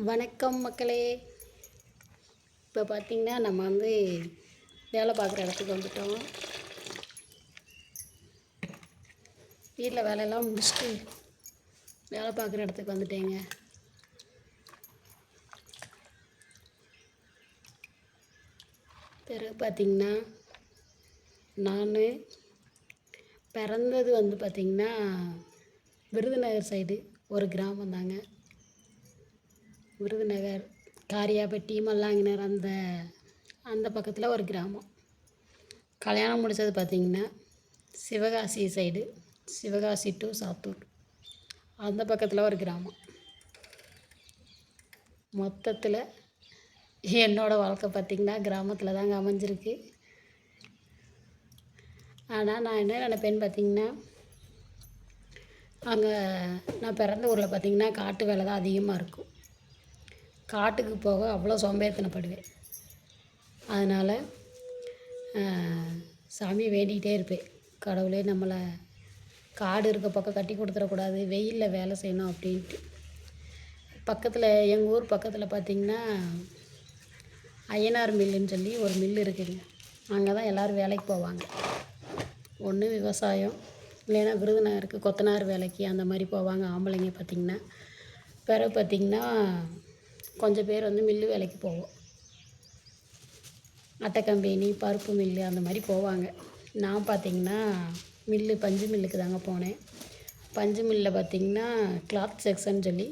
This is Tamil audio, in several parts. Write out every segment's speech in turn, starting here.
வணக்கம் மக்களே. இப்போ பார்த்திங்கன்னா நம்ம வந்து வேலை பார்க்குற இடத்துக்கு வந்துட்டோம். வீட்டில் வேலையெல்லாம் முடிச்சுட்டு வேலை பார்க்குற இடத்துக்கு வந்துட்டேங்க. பிறகு பார்த்திங்கன்னா நான் பிறந்தது வந்து பார்த்திங்கன்னா விருதுநகர் சைடு ஒரு கிராமம் தாங்க. விருதுநகர், காரியாபட்டி, மல்லாங்கிணர் அந்த பக்கத்தில் ஒரு கிராமம். கல்யாணம் முடித்தது பார்த்திங்கன்னா சிவகாசி சைடு, சிவகாசி டு சாத்தூர் அந்த பக்கத்தில் ஒரு கிராமம். மொத்தத்தில் என்னோடய வாழ்க்கை பார்த்திங்கன்னா கிராமத்தில் தாங்க அமைஞ்சிருக்கு. ஆனால் நான் என்ன நினைப்பேன்னு பார்த்திங்கன்னா, அங்கே நான் பிறந்த ஊரில் பார்த்திங்கன்னா காட்டு வேலை தான் அதிகமாக இருக்கும். காட்டுக்கு போக அவ்வளோ சோம்பேறித்தனப்படுவேன். அதனால் சாமியை வேண்டிக்கிட்டே இருப்பேன், கடவுளே நம்மளை காடு இருக்க பக்கம் கட்டி கொடுத்துடக்கூடாது, வெயிலில் வேலை செய்யணும் அப்படின்ட்டு. பக்கத்தில் எங்கள் ஊர் பக்கத்தில் பார்த்திங்கன்னா ஐயனார் மில்லுன்னு சொல்லி ஒரு மில்லு இருக்குதுங்க. அங்கே தான் எல்லோரும் வேலைக்கு போவாங்க. ஒன்று விவசாயம், இல்லைன்னா விருதுநகருக்கு கொத்தனார் வேலைக்கு அந்த மாதிரி போவாங்க ஆம்பளைங்க பார்த்திங்கன்னா. பிறகு பார்த்திங்கன்னா கொஞ்சம் பேர் வந்து மில்லு வேலைக்கு போவோம். அட்டை கம்பெனி, பருப்பு மில்லு அந்த மாதிரி போவாங்க. நான் பார்த்திங்கன்னா பஞ்சு மில்லுக்கு தாங்க போனேன். பஞ்சு மில்லில் பார்த்திங்கன்னா கிளாத் செக்ஷன் சொல்லி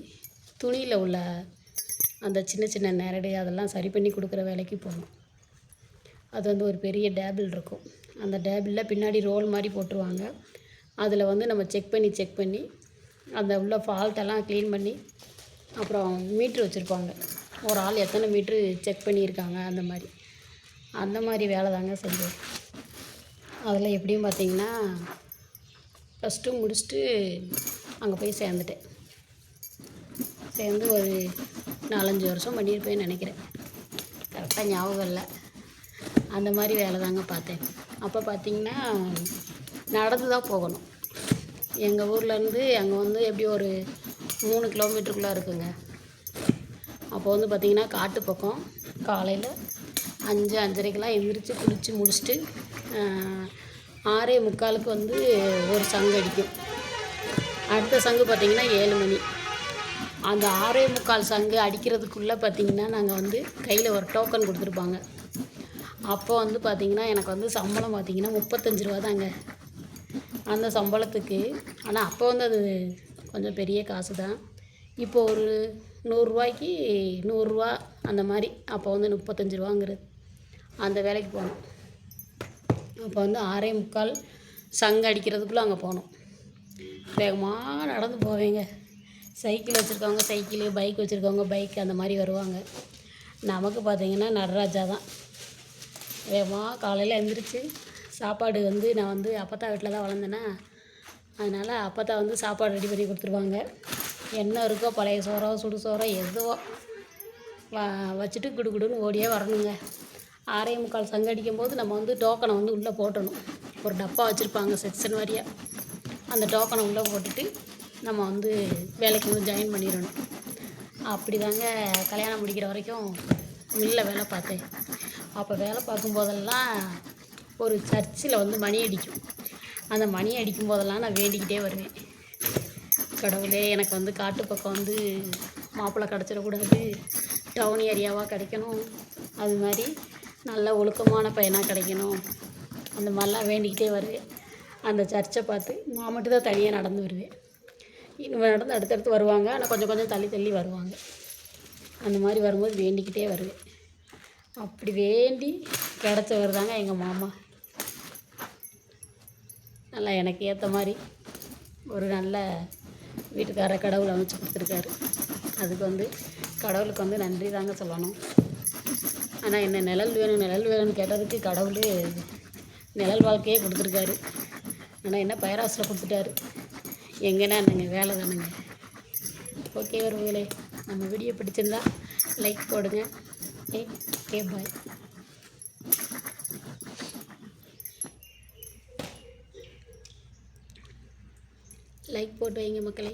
துணியில் உள்ள அந்த சின்ன சின்ன நேரடி அதெல்லாம் சரி பண்ணி கொடுக்குற வேலைக்கு போனோம். அது வந்து ஒரு பெரிய டேபிள் இருக்கும். அந்த டேபிளில் பின்னாடி ரோல் மாதிரி போட்டுருவாங்க. அதில் வந்து நம்ம செக் பண்ணி அந்த உள்ள ஃபால்ட்டெல்லாம் க்ளீன் பண்ணி, அப்புறம் மீட்ரு வச்சுருப்பாங்க, ஒரு ஆள் எத்தனை மீட்ரு செக் பண்ணியிருக்காங்க அந்த மாதிரி வேலை தாங்க செஞ்சோம். அதில் எப்படியும் பார்த்திங்கன்னா +2 முடிச்சுட்டு அங்கே போய் சேர்ந்துட்டேன். சேர்ந்து ஒரு 4-5 வருஷம் பண்ணியிருப்பேன்னு நினைக்கிறேன், கரெக்டாக ஞாபகம் இல்லை. அந்த மாதிரி வேலை தாங்க பார்த்தேன். அப்போ பார்த்திங்கன்னா நடந்து தான் போகணும். எங்கள் ஊர்லேருந்து அங்கே வந்து எப்படி ஒரு 3 கிலோமீட்டருக்குள்ளே இருக்குங்க. அப்போ வந்து பார்த்திங்கன்னா காட்டு பக்கம் காலையில் 5-5:30க்கெலாம் எழுந்திரிச்சு குளித்து முடிச்சுட்டு 6:45க்கு வந்து ஒரு சங்கு அடிக்கும். அடுத்த சங்கு பார்த்திங்கன்னா 7 மணி. அந்த 6:45 சங்கு அடிக்கிறதுக்குள்ளே பார்த்திங்கன்னா நாங்கள் வந்து கையில் ஒரு டோக்கன் கொடுத்துருப்பாங்க. அப்போ வந்து பார்த்திங்கன்னா எனக்கு வந்து சம்பளம் பார்த்திங்கன்னா 35 ரூபா தாங்க. அந்த சம்பளத்துக்கு, ஆனால் அப்போ வந்து அது கொஞ்சம் பெரிய காசு தான். இப்போ ஒரு 100 ரூபாய்க்கு 100 ரூபா அந்த மாதிரி. அப்போ வந்து 35 ரூபாங்கிறது. அந்த வேலைக்கு போனோம். அப்போ வந்து 6:45 சங்கு அடிக்கிறதுக்குள்ளே அங்கே போனோம். வேகமாக நடந்து போவேங்க. சைக்கிள் வச்சுருக்கவங்க சைக்கிளு, பைக் வச்சுருக்கவங்க பைக் அந்த மாதிரி வருவாங்க. நமக்கு பார்த்திங்கன்னா நடராஜா தான். வேகமாக காலையில் எழுந்திரிச்சு சாப்பாடு வந்து நான் வந்து அப்பத்தா வீட்டில் தான் வளர்ந்தேன்னா, அதனால் அப்பத்தா வந்து சாப்பாடு ரெடி பண்ணி கொடுத்துருவாங்க. என்ன இருக்கோ பழைய சோறோ சுடு சோறோ எதுவோ வச்சுட்டு குடுன்னு ஓடியே வரணுங்க. 6:45 சங்கு அடிக்கும்போது நம்ம வந்து டோக்கனை வந்து உள்ளே போட்டணும். ஒரு டப்பா வச்சுருப்பாங்க செக்ஷன் வாரியாக. அந்த டோக்கனை உள்ளே போட்டுட்டு நம்ம வந்து வேலைக்கு வந்து ஜாயின் பண்ணிடணும். அப்படி தாங்க கல்யாணம் முடிக்கிற வரைக்கும் மில்லில் வேலை பார்த்தேன். அப்போ வேலை பார்க்கும்போதெல்லாம் ஒரு சர்ச்சில் வந்து மணி அடிக்கும். அந்த மணி அடிக்கும் போதெல்லாம் நான் வேண்டிக்கிட்டே வருவேன், கடவுளே எனக்கு வந்து காட்டு பக்கம் வந்து மாப்பிள்ளை கிடச்சிடக்கூடாது, டவுன் ஏரியாவாக கிடைக்கணும், அது மாதிரி நல்ல ஒழுக்கமான பையனாக கிடைக்கணும், அந்த மாதிரிலாம் வேண்டிக்கிட்டே வருவேன். அந்த சர்ச்சை பார்த்து நான் மட்டும் தான் தனியாக நடந்து வருவேன். இன்னும் நடந்து அடுத்தடுத்து வருவாங்க, ஆனால் கொஞ்சம் கொஞ்சம் தள்ளி வருவாங்க. அந்த மாதிரி வரும்போது வேண்டிக்கிட்டே வருவேன். அப்படி வேண்டி கிடச்சவர் தாங்க எங்கள் மாமா. நல்லா எனக்கு ஏற்ற மாதிரி ஒரு நல்ல வீட்டுக்கார கடவுள் அமைச்சு கொடுத்துருக்காரு. அதுக்கு வந்து கடவுளுக்கு வந்து நன்றி தாங்க சொல்லணும். ஆனால் என்ன நிழல் வேணும்னு கேட்டதுக்கு கடவுள் நிழல் வாழ்க்கையே கொடுத்துருக்காரு. ஆனால் என்ன பயிராசில் கொடுத்துட்டாரு. எங்கன்னா என்னங்க வேலை தானுங்க. ஓகே வருவங்களே, நம்ம வீடியோ பிடிச்சிருந்தா லைக் போடுங்க. Okay bye. லைக் போட்டு வைங்க மக்களே.